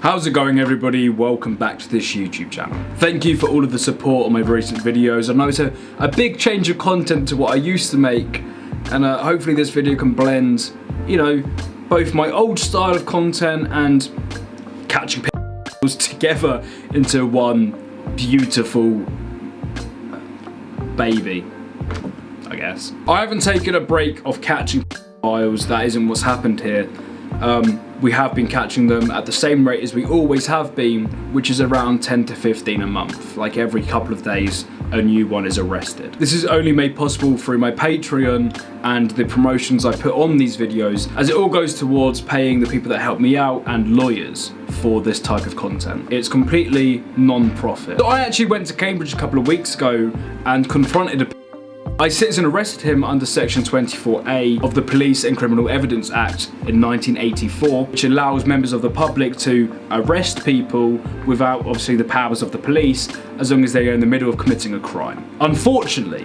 How's it going, everybody? Welcome back to this YouTube channel. Thank you for all of the support on my recent videos. I know it's a big change of content to what I used to make, and hopefully this video can blend, you know, both my old style of content and catching people together into one beautiful baby, I guess. I haven't taken a break of catching files. That isn't what's happened here. We have been catching them at the same rate as we always have been, which is around 10 to 15 a month. Like every couple of days, a new one is arrested. This is only made possible through my Patreon and the promotions I put on these videos, as it all goes towards paying the people that help me out and lawyers for this type of content. It's completely non-profit. So I actually went to Cambridge a couple of weeks ago and confronted I citizen arrested him under section 24A of the Police and Criminal Evidence Act in 1984, which allows members of the public to arrest people without obviously the powers of the police, as long as they are in the middle of committing a crime. Unfortunately,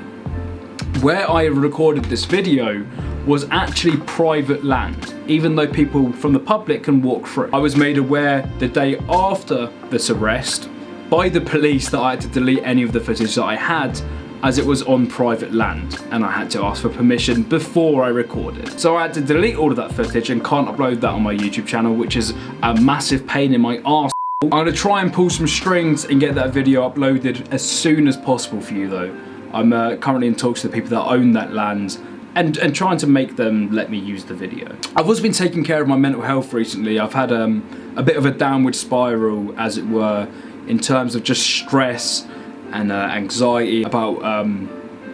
where I recorded this video was actually private land, even though people from the public can walk through. I was made aware the day after this arrest by the police that I had to delete any of the footage that I had, as it was on private land, and I had to ask for permission before I recorded. So I had to delete all of that footage and can't upload that on my YouTube channel, which is a massive pain in my arse. I'm gonna try and pull some strings and get that video uploaded as soon as possible for you though. I'm currently in talks to the people that own that land and trying to make them let me use the video. I've also been taking care of my mental health recently. I've had a bit of a downward spiral, as it were, in terms of just stress and anxiety about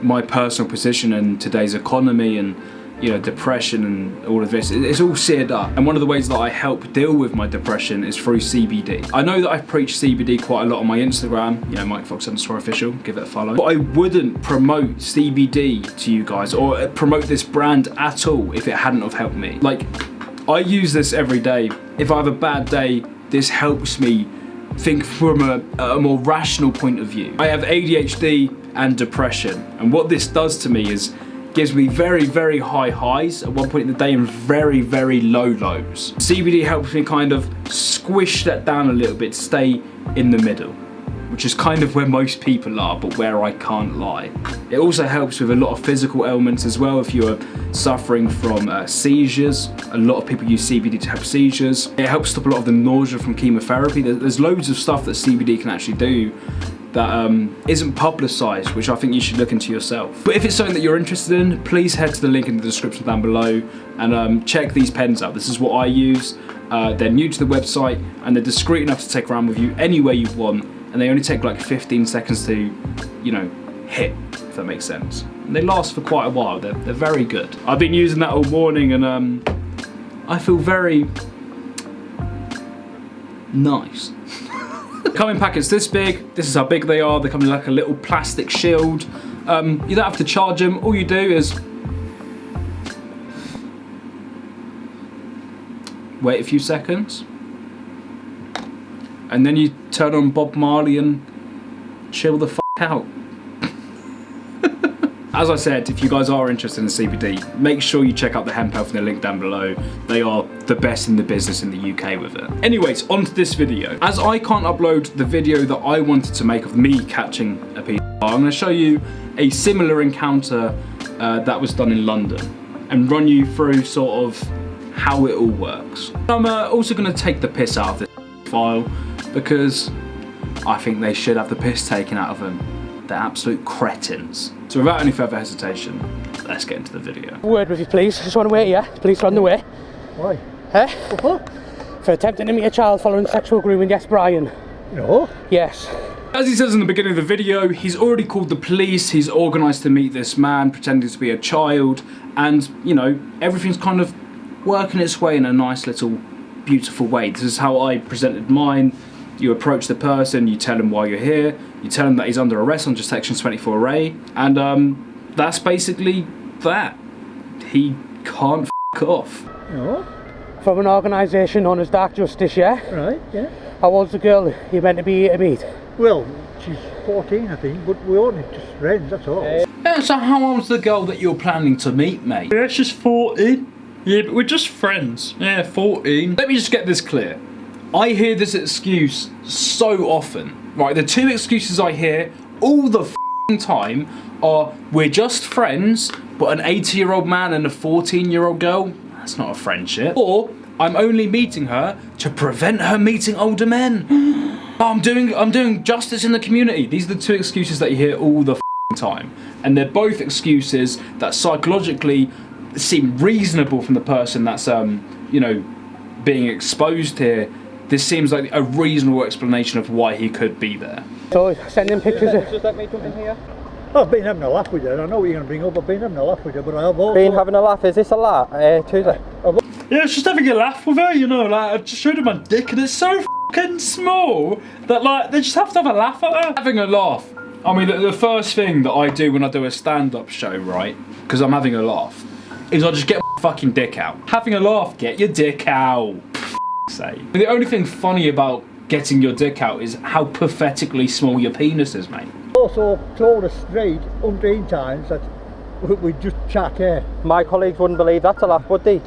my personal position in today's economy, and you know, depression and all of this. It's all seared up, and one of the ways that I help deal with my depression is through CBD. I know that I've preached CBD quite a lot on my Instagram, you know, Mike Fox _ official, give it a follow, but I wouldn't promote CBD to you guys or promote this brand at all if it hadn't have helped me. Like, I use this every day. If I have a bad day, this helps me think from a more rational point of view. I have ADHD and depression, and what this does to me is gives me very, very high highs at one point in the day and very, very low lows. CBD helps me kind of squish that down a little bit, stay in the middle, which is kind of where most people are, but where I can't lie. It also helps with a lot of physical ailments as well. If you're suffering from seizures, a lot of people use CBD to help seizures. It helps stop a lot of the nausea from chemotherapy. There's loads of stuff that CBD can actually do that isn't publicised, which I think you should look into yourself. But if it's something that you're interested in, please head to the link in the description down below and check these pens out. This is what I use. They're new to the website and they're discreet enough to take around with you anywhere you want. And they only take like 15 seconds to, you know, hit, if that makes sense. And they last for quite a while. They're very good. I've been using that all morning, and I feel very nice. Come in packets this big. This is how big they are. They come in like a little plastic shield. You don't have to charge them. All you do is wait a few seconds, and then you turn on Bob Marley and chill the f*** out. As I said, if you guys are interested in CBD, make sure you check out the Hemp Health in the link down below. They are the best in the business in the UK with it. Anyways, on to this video. As I can't upload the video that I wanted to make of me catching a piece, I'm going to show you a similar encounter that was done in London and run you through sort of how it all works. I'm also going to take the piss out of this file, because I think they should have the piss taken out of them. They're absolute cretins. So without any further hesitation, let's get into the video. A word with you, please. Just want to wait here. Police are on the way. Why? Huh? What? For attempting to meet a child following sexual grooming. Yes, Brian. No. Yes. As he says in the beginning of the video, he's already called the police, he's organised to meet this man pretending to be a child, and, you know, everything's kind of working its way in a nice little beautiful way. This is how I presented mine. You approach the person, you tell him why you're here, you tell him that he's under arrest under section 24A, and that's basically that. He can't f*** off. No. From an organisation known as Dark Justice, yeah? Right, yeah. How old's the girl you're meant to be here to meet? Well, she's 14, I think, but we only just friends, that's all. Yeah, so how old's the girl that you're planning to meet, mate? Yeah, she's 14. Yeah, but we're just friends. Yeah, 14. Let me just get this clear. I hear this excuse so often, right? The two excuses I hear all the time are, we're just friends, but an 80-year-old man and a 14-year-old girl, that's not a friendship. Or, I'm only meeting her to prevent her meeting older men. I'm doing justice in the community. These are the two excuses that you hear all the time. And they're both excuses that psychologically seem reasonable from the person that's, you know, being exposed here. This seems like a reasonable explanation of why he could be there. So sending pictures of... Just let me jump in here. I've been having a laugh with her. I know what you're going to bring up. I've been having a laugh with her, but I have also... Been having a laugh, is this a laugh? Tuesday? Yeah, it's just having a laugh with her, you know, like, I just showed her my dick and it's so fucking small that, like, they just have to have a laugh at her. Having a laugh. I mean, the first thing that I do when I do a stand-up show, right, because I'm having a laugh, is I just get my fucking dick out. Having a laugh, get your dick out. Say. The only thing funny about getting your dick out is how pathetically small your penis is, mate. Also told us straight 100 times that we just chat here. My colleagues wouldn't believe that's a laugh, would they?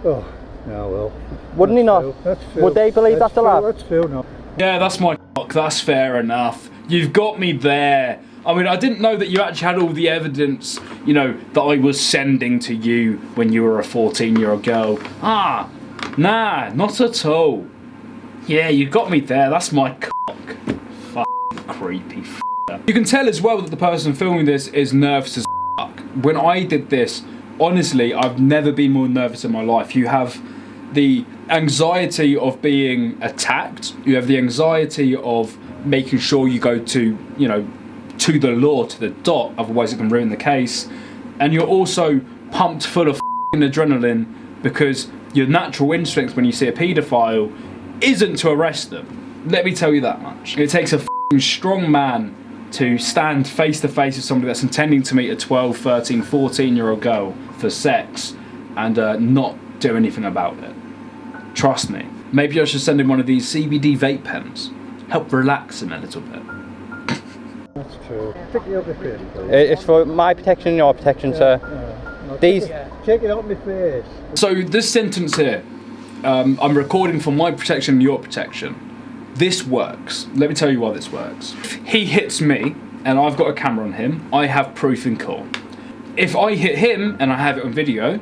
Oh, no, well. Wouldn't he not? That's Phil. Would they believe that's a laugh? That's Phil, no. Yeah, that's my cock, that's fair enough. You've got me there. I mean, I didn't know that you actually had all the evidence, you know, that I was sending to you when you were a 14-year-old girl. Ah, nah, not at all. Yeah, you got me there, that's my cock. Fucking creepy f***er. You can tell as well that the person filming this is nervous as fuck. When I did this, honestly, I've never been more nervous in my life. You have the anxiety of being attacked. You have the anxiety of making sure you go to, you know, to the law, to the dot, otherwise it can ruin the case. And you're also pumped full of adrenaline because your natural instinct when you see a paedophile isn't to arrest them. Let me tell you that much. It takes a strong man to stand face to face with somebody that's intending to meet a 12, 13, 14-year-old girl for sex and not do anything about it. Trust me. Maybe I should send him one of these CBD vape pens. Help relax him a little bit. That's true. Take it out my face, please. It's for my protection and your protection, sir. No, These... Take it out my face. So this sentence here, I'm recording for my protection and your protection. This works. Let me tell you why this works. If he hits me and I've got a camera on him, I have proof in court. If I hit him and I have it on video,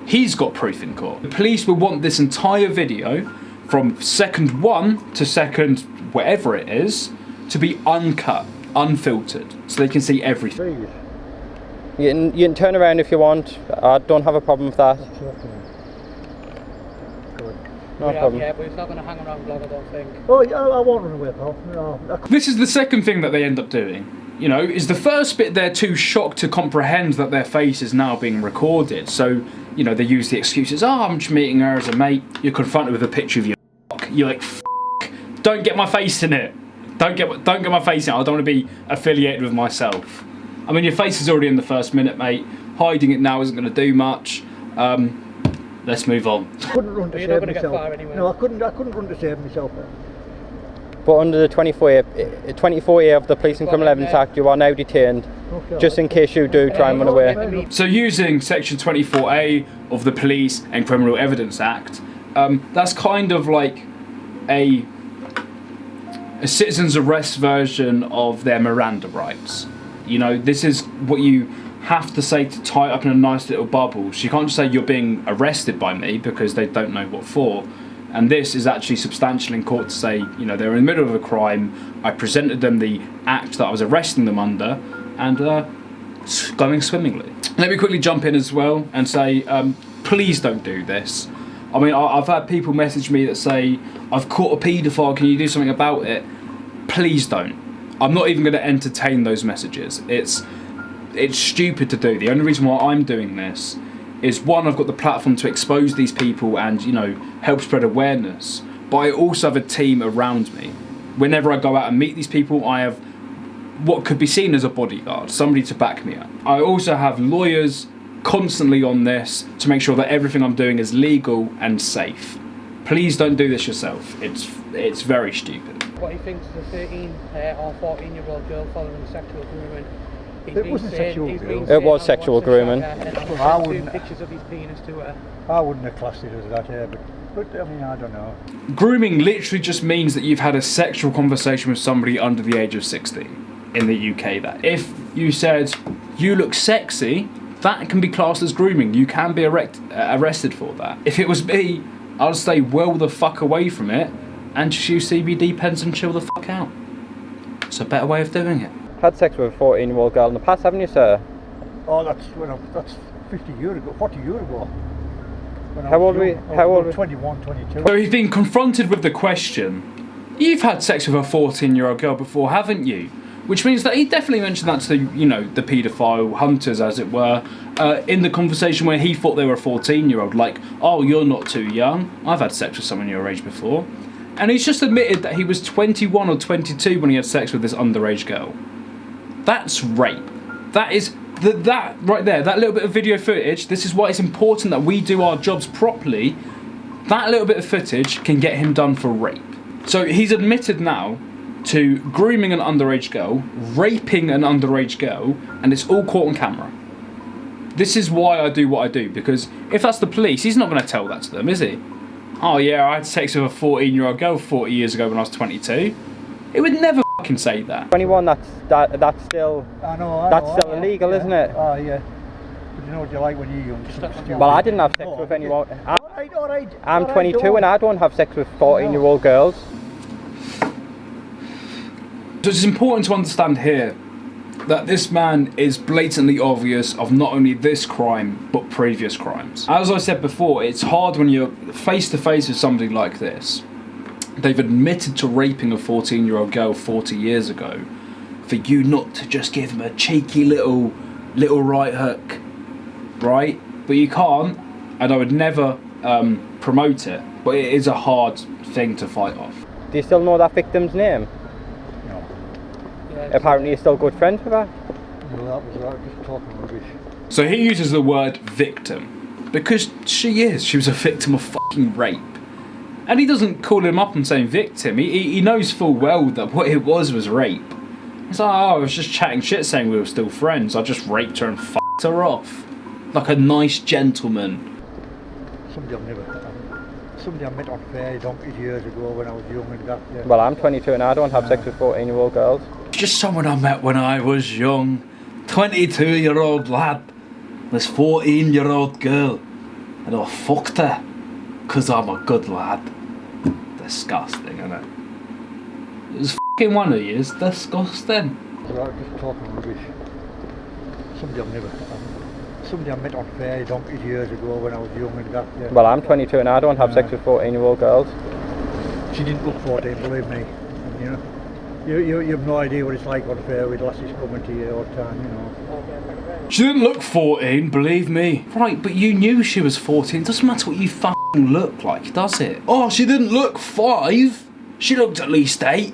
he's got proof in court. The police will want this entire video from second 1 to second whatever it is to be uncut, unfiltered, so they can see everything. Please. You can turn around if you want. I don't have a problem with that. That's okay. No problem. Yeah, but it's not going to hang around long, I don't think. Oh, yeah, I won't run away, pal. No, This is the second thing that they end up doing. You know, is the first bit they're too shocked to comprehend that their face is now being recorded. So, you know, they use the excuses, oh, I'm just meeting her as a mate. You're confronted with a picture of your f***. You're like, f***, don't get my face in it. Don't get my face in it. I don't want to be affiliated with myself. I mean, your face is already in the first minute, mate. Hiding it now isn't going to do much. Let's move on. I couldn't run to You're save not gonna myself. get far anyway. No, I couldn't run to save myself. But under the 24A of the Police and Criminal Evidence Act, you are now detained, Okay. just in case you do try and run away. So using section 24A of the Police and Criminal Evidence Act, that's kind of like a citizen's arrest version of their Miranda rights. You know, this is what you have to say to tie it up in a nice little bubble. So you can't just say you're being arrested by me because they don't know what for. And this is actually substantial in court to say, you know, they're in the middle of a crime. I presented them the act that I was arresting them under, and it's going swimmingly. Let me quickly jump in as well and say, please don't do this. I mean, I've had people message me that say, I've caught a paedophile, can you do something about it? Please don't. I'm not even going to entertain those messages. It's stupid to do. The only reason why I'm doing this is, one, I've got the platform to expose these people and, you know, help spread awareness. But I also have a team around me. Whenever I go out and meet these people, I have what could be seen as a bodyguard, somebody to back me up. I also have lawyers constantly on this to make sure that everything I'm doing is legal and safe. Please don't do this yourself. It's very stupid. What he thinks is a 13 or 14-year-old girl following sexual grooming. It wasn't sexual grooming. It was sexual grooming. I wouldn't- Pictures of his penis to her. I wouldn't have classed it as that here, but but I mean, I don't know. Grooming literally just means that you've had a sexual conversation with somebody under the age of 16 in the UK. That if you said you look sexy, that can be classed as grooming. You can be arrested for that. If it was me, I'd stay well the fuck away from it and just use CBD pens and chill the fuck out. It's a better way of doing it. Had sex with a 14-year-old girl in the past, haven't you, sir? Oh, that's 50 years ago, 40 years ago. When I How was old were young. you? I How was old about 21, 22. So he's been confronted with the question, you've had sex with a 14-year-old girl before, haven't you? Which means that he definitely mentioned that to, you know, the paedophile hunters, as it were, in the conversation where he thought they were a 14-year-old. Like, oh, you're not too young. I've had sex with someone your age before. And he's just admitted that he was 21 or 22 when he had sex with this underage girl. That's rape. That is... That right there, that little bit of video footage, this is why it's important that we do our jobs properly. That little bit of footage can get him done for rape. So he's admitted now to grooming an underage girl, raping an underage girl, and it's all caught on camera. This is why I do what I do, because if that's the police, he's not going to tell that to them, is he? Oh yeah, I had sex with a 14-year-old girl 40 years ago when I was 22. It would never fucking say that. 21, that's still... I know, That's still illegal, isn't it? Oh, yeah. But you know what you like when you're young? Stupid. Well, I didn't have sex with anyone. Alright. I'm 22 and I don't have sex with 14-year-old girls. So it's important to understand here that this man is blatantly obvious of not only this crime, but previous crimes. As I said before, it's hard when you're face to face with somebody like this. They've admitted to raping a 14-year-old girl 40 years ago, for you not to just give him a cheeky little right hook, right? But you can't, and I would never promote it, but it is a hard thing to fight off. Do you still know that victim's name? No. Yeah, Apparently you're still good friends with her. No, that was just talking rubbish. So he uses the word victim, because she was a victim of fucking rape. And he doesn't call him up and say victim. He knows full well that what it was rape. He's like, oh, I was just chatting shit saying we were still friends. I just raped her and fucked her off. Like a nice gentleman. Somebody I met on fair donkeys years ago when I was young and that. Yeah. Well, I'm 22 and I don't have sex with 14-year-old girls. Just someone I met when I was young. 22-year-old lad. This 14-year-old girl. And I fucked her. Because I'm a good lad. Disgusting, isn't it? It was fucking one of you. It's disgusting. Just talking rubbish. Somebody I met on fair donkeys years ago when I was young and that. Yeah. Well, I'm 22 and I don't have sex with 14-year-old girls. She didn't look 14, believe me. And, you know, you have no idea what it's like on fair with lasses coming to you all the time, you know. She didn't look 14, believe me. Right, but you knew she was 14. Doesn't matter what you fucking look like, does it? Oh, she didn't look 5. She looked at least 8.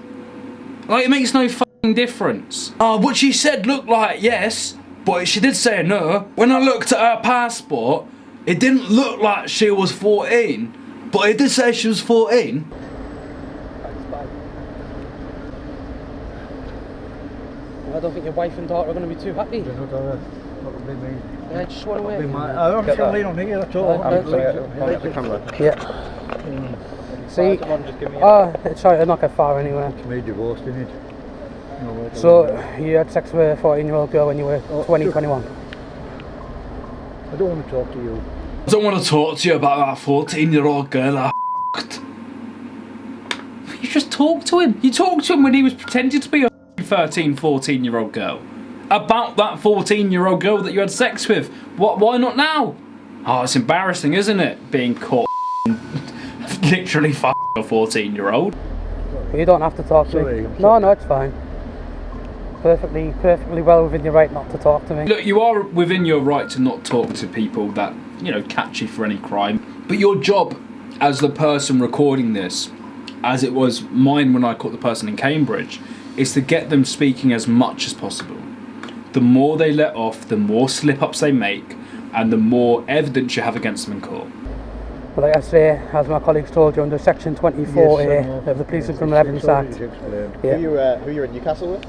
Like, it makes no fucking difference. Oh, what she said looked like yes, but she did say no. When I looked at her passport, it didn't look like she was 14, but it did say she was 14. I don't think your wife and daughter are going to be too happy. They're not that'll be me. Yeah, just want to wait. I'm just going to lean on here, that's all. I'm just going to the camera. Yeah. See, Just give me it's trying to not get far anyway. It's me divorced, isn't it? No, So, you had sex with a 14-year-old girl when you were 20, 21? I don't want to talk to you. I don't want to talk to you about that 14-year-old girl I f***ed. You just talked to him. You talked to him when he was pretending to be a 13, 14-year-old girl. About that 14-year-old girl that you had sex with. Why not now? Oh, it's embarrassing, isn't it? Being caught literally f***ing a 14-year-old. You don't have to talk to me. No, it's fine. Perfectly well within your right not to talk to me. Look, you are within your right to not talk to people that, you know, catch you for any crime. But your job as the person recording this, as it was mine when I caught the person in Cambridge, is to get them speaking as much as possible. The more they let off, the more slip-ups they make, and the more evidence you have against them in court. But like I say, as my colleagues told you, under Section 24A of the Police and Criminal Evidence Act. Who you were in Newcastle with?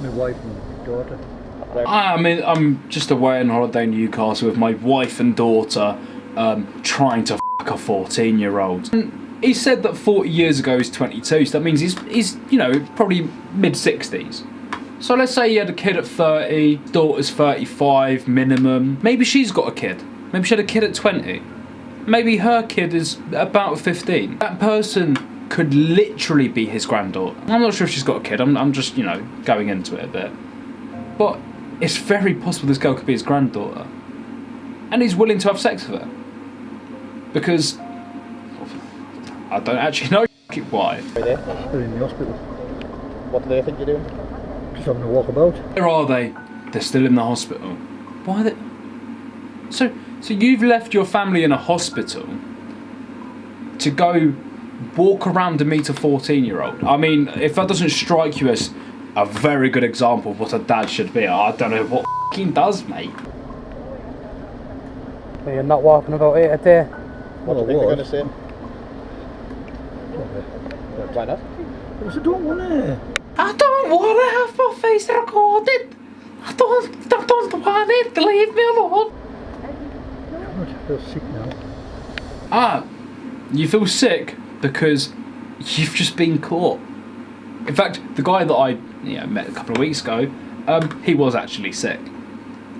My wife and daughter. I mean, I'm just away on holiday in Newcastle with my wife and daughter, trying to a 14-year-old. And he said that 40 years ago he's 22, so that means he's you know, probably mid-60s. So let's say he had a kid at 30, daughter's 35 minimum. Maybe she's got a kid. Maybe she had a kid at 20. Maybe her kid is about 15. That person could literally be his granddaughter. I'm not sure if she's got a kid. I'm just, you know, going into it a bit. But it's very possible this girl could be his granddaughter. And he's willing to have sex with her. Because I don't actually know why. They're in the hospital. What do they think you're doing? Just having a walk about. Where are they? They're still in the hospital. Why are they? So you've left your family in a hospital to go walk around and meet a 14-year-old. I mean, if that doesn't strike you as a very good example of what a dad should be, I don't know what f***ing does, mate. Well, you're not walking about here today. What do you think they're going to say? Why not? I don't want to. I don't want to have my face recorded. I don't want it. Leave me alone. I feel sick now. Ah, you feel sick because you've just been caught. In fact, the guy that I met a couple of weeks ago, he was actually sick.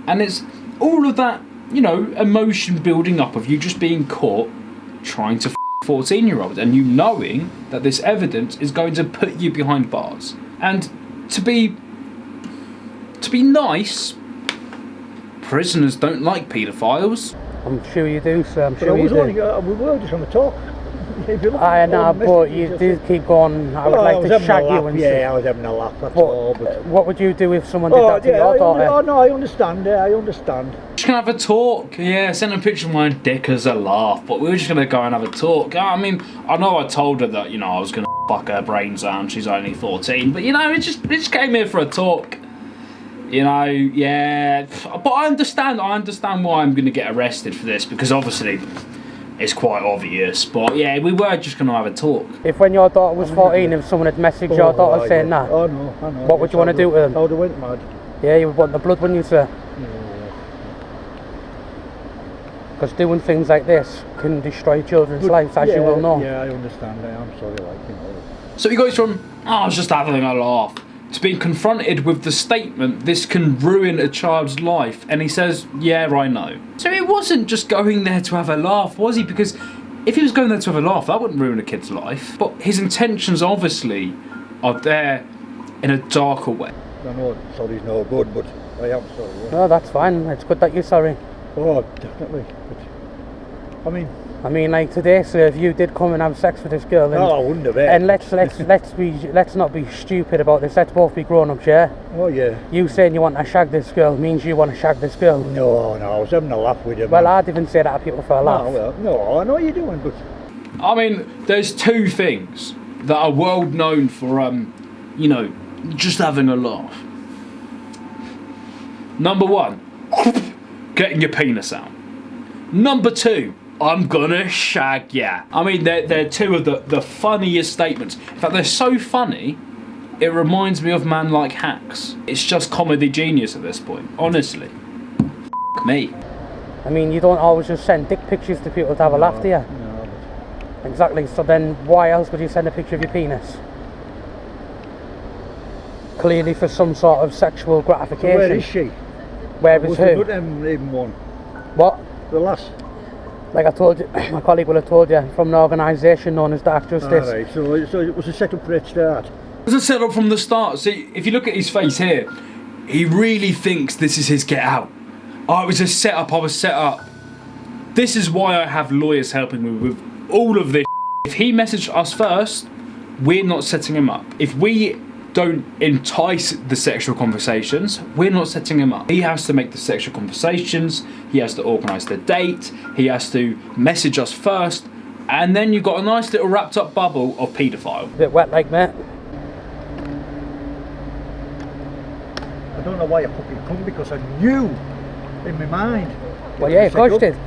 And it's all of that, emotion building up of you just being caught trying to 14-year-olds and you knowing that this evidence is going to put you behind bars. And to be nice, prisoners don't like paedophiles. I'm sure you do, sir. I'm But sure I you was do. only, we were just on the talk. I know, but you did keep going. I would like to shag you and yeah, I was having a laugh, that's but all. But what would you do if someone did that to your daughter? Oh, no, I understand, I understand. Just gonna have a talk. Yeah, send a picture of my dick as a laugh, but we were just gonna go and have a talk. I mean, I know I told her that, I was gonna fuck her brains out and she's only 14, but it just came here for a talk. Yeah. But I understand why I'm gonna get arrested for this, because obviously it's quite obvious, but yeah, we were just going to have a talk. If when your daughter was 14, if someone had messaged your daughter saying that, I know. what would you want to do to them? I would have went mad. Yeah, you would want the blood, wouldn't you, sir? Yeah. Because doing things like this can destroy children's lives, as you will know. Yeah, I understand. I'm sorry, So he goes from, I was just having a laugh, to being confronted with the statement, this can ruin a child's life. And he says, yeah, I know. So he wasn't just going there to have a laugh, was he? Because if he was going there to have a laugh, that wouldn't ruin a kid's life. But his intentions obviously are there in a darker way. I know sorry's no good, but I am sorry. Yeah. No, that's fine. It's good that you're sorry. Oh, definitely. But, I mean, like today, sir, if you did come and have sex with this girl, and, no, I wouldn't have. and let's not be stupid about this. Let's both be grown-ups, yeah? Oh yeah. You saying you want to shag this girl means you want to shag this girl. No, I was having a laugh with him. Well, I'd even say that to people for a laugh. No, I know what you're doing, but I mean, there's two things that are world known for, just having a laugh. Number one, getting your penis out. Number two, I'm gonna shag ya. I mean, they're two of the funniest statements. In fact, they're so funny, it reminds me of Man Like Hacks. It's just comedy genius at this point, honestly. F*** me. I mean, you don't always just send dick pictures to people to have a laugh, do you? no. Exactly, so then why else would you send a picture of your penis? Clearly for some sort of sexual gratification. Where is she? Where is who? Not even one. What? The lass. Like I told you, my colleague will have told you, from an organisation known as Dark Justice. Alright, so it was a setup for a start. It was a setup from the start. See, if you look at his face here, he really thinks this is his get out. Oh, it was a setup, I was set up. This is why I have lawyers helping me with all of this. If he messaged us first, we're not setting him up. If we don't entice the sexual conversations, we're not setting him up. He has to make the sexual conversations, he has to organise the date, he has to message us first, and then you've got a nice little wrapped up bubble of paedophile. Bit wet like that. I don't know why I fucking come, because I knew in my mind. Well, yeah, of course you did.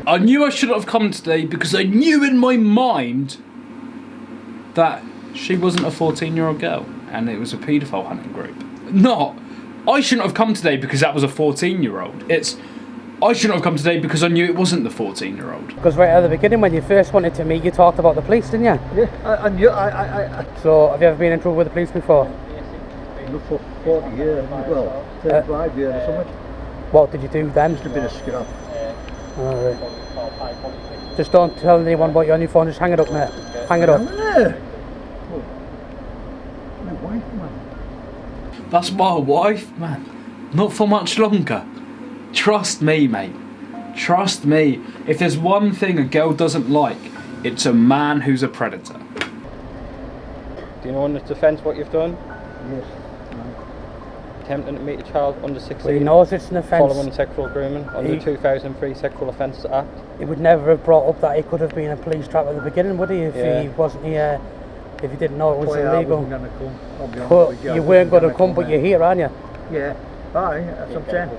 I knew I shouldn't have come today because I knew in my mind that she wasn't a 14-year-old girl and it was a paedophile hunting group. I shouldn't have come today because that was a 14-year-old. It's I shouldn't have come today because I knew it wasn't the 14-year-old. Because right at the beginning, when you first wanted to meet, you talked about the police, didn't you? Yeah, and you, I So, have you ever been in trouble with the police before? look for 40 years, well, 35 years or something. What did you do then? Just a bit of scrap. Alright. Just don't tell anyone about you on your phone, just hang it up, mate. Hang it up. My wife, man. That's my wife, man. Not for much longer. Trust me, mate. Trust me. If there's one thing a girl doesn't like, it's a man who's a predator. Do you know in defence what you've done? Yes. Attempting to meet a child under 16. Well, he knows it's an offence. Following sexual grooming under the 2003 Sexual Offences Act. He would never have brought up that he could have been a police trap at the beginning, would he? If Yeah. he wasn't here, if he didn't know it was Boy, I illegal. wasn't gonna come, I'll be honest But with you, I you wasn't weren't going to gonna come, but you're here, aren't you? Yeah. Aye, that's what I'm saying.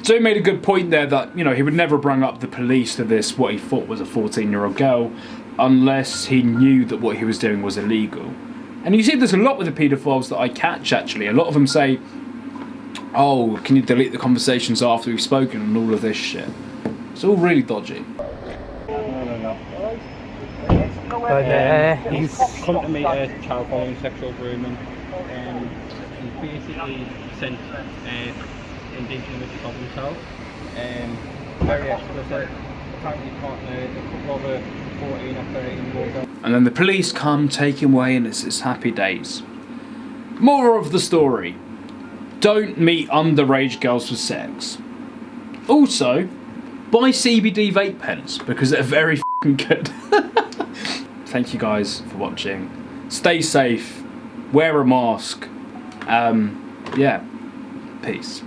So he made a good point there that, you know, he would never bring up the police to this, what he thought was a 14-year-old girl, unless he knew that what he was doing was illegal. And you see there's a lot with the paedophiles that I catch, actually. A lot of them say, oh, can you delete the conversations after we've spoken and all of this shit. It's all really dodgy. But He's come to meet a child following sexual grooming. He's basically sent indecent images of himself. Very explicit. Apparently partnered a couple of 14 or 13 years old. And then the police come, take him away, and it's happy days. Moral of the story. Don't meet underage girls for sex. Also, buy CBD vape pens, because they're very f***ing good. Thank you guys for watching. Stay safe. Wear a mask. Yeah. Peace.